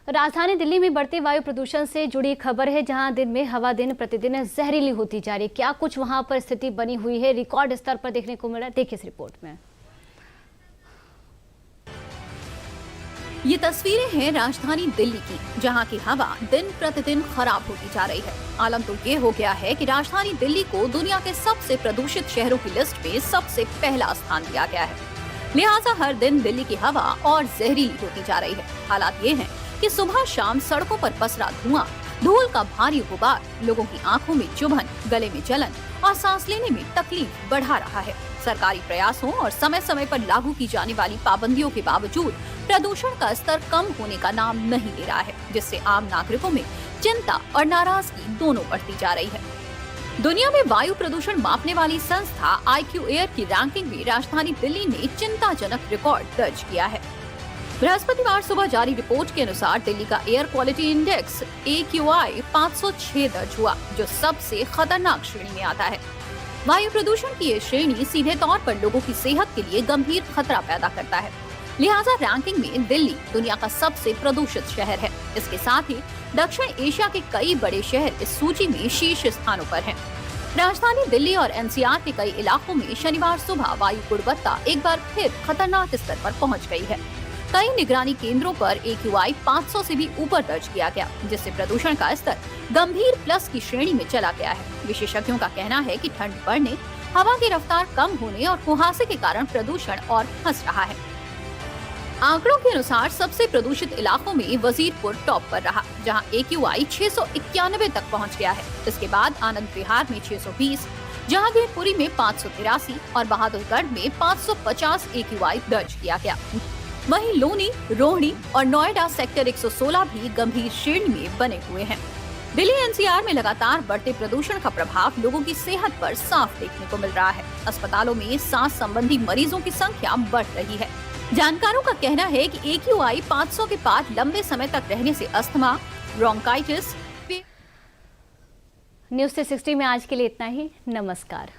राजधानी दिल्ली में बढ़ते वायु प्रदूषण से जुड़ी खबर है, जहां दिन में हवा दिन प्रतिदिन जहरीली होती जा रही है। क्या कुछ वहां पर स्थिति बनी हुई है, रिकॉर्ड स्तर पर देखने को मिला, देखिए इस रिपोर्ट में। ये तस्वीरें हैं राजधानी दिल्ली की, जहां की हवा दिन प्रतिदिन खराब होती जा रही है। आलम तो ये हो गया है कि राजधानी दिल्ली को दुनिया के सबसे प्रदूषित शहरों की लिस्ट में सबसे पहला स्थान दिया गया है। लिहाजा हर दिन दिल्ली की हवा और जहरीली होती जा रही है। हालात ये हैं कि सुबह शाम सड़कों पर पसरा धुआं, धूल का भारी गुबार लोगों की आंखों में चुभन, गले में जलन और सांस लेने में तकलीफ बढ़ा रहा है। सरकारी प्रयासों और समय समय पर लागू की जाने वाली पाबंदियों के बावजूद प्रदूषण का स्तर कम होने का नाम नहीं ले रहा है, जिससे आम नागरिकों में चिंता और नाराजगी दोनों बढ़ती जा रही है। दुनिया में वायु प्रदूषण मापने वाली संस्था IQ एयर की रैंकिंग में राजधानी दिल्ली ने चिंताजनक रिकॉर्ड दर्ज किया है। बृहस्पतिवार सुबह जारी रिपोर्ट के अनुसार दिल्ली का एयर क्वालिटी इंडेक्स AQI 506 दर्ज हुआ, जो सबसे खतरनाक श्रेणी में आता है। वायु प्रदूषण की ये श्रेणी सीधे तौर पर लोगों की सेहत के लिए गंभीर खतरा पैदा करता है। लिहाजा रैंकिंग में दिल्ली दुनिया का सबसे प्रदूषित शहर है। इसके साथ ही दक्षिण एशिया के कई बड़े शहर इस सूची में शीर्ष स्थानों पर हैं। राजधानी दिल्ली और NCR के कई इलाकों में शनिवार सुबह वायु गुणवत्ता एक बार फिर खतरनाक स्तर पर पहुंच गई है। कई निगरानी केंद्रों पर AQI 500 से भी ऊपर दर्ज किया गया, जिससे प्रदूषण का स्तर गंभीर प्लस की श्रेणी में चला गया है। विशेषज्ञों का कहना है कि ठंड बढ़ने, हवा की रफ्तार कम होने और कुहासे के कारण प्रदूषण और फंस रहा है। आंकड़ों के अनुसार सबसे प्रदूषित इलाकों में वजीरपुर टॉप पर रहा, जहां AQI 691 तक पहुंच गया है। इसके बाद आनंद विहार में 620, जहांगीरपुरी में 583 और बहादुरगढ़ में 550 AQI दर्ज किया गया। वहीं लोनी, रोहिणी और नोएडा सेक्टर 116 भी गंभीर श्रेणी में बने हुए हैं। दिल्ली NCR में लगातार बढ़ते प्रदूषण का प्रभाव लोगों की सेहत पर साफ देखने को मिल रहा है। अस्पतालों में सांस संबंधी मरीजों की संख्या बढ़ रही है। जानकारों का कहना है कि AQI 500 के पार लंबे समय तक रहने से अस्थमा, ब्रोंकाइटिस। न्यूज़ 360 में आज के लिए इतना ही। नमस्कार।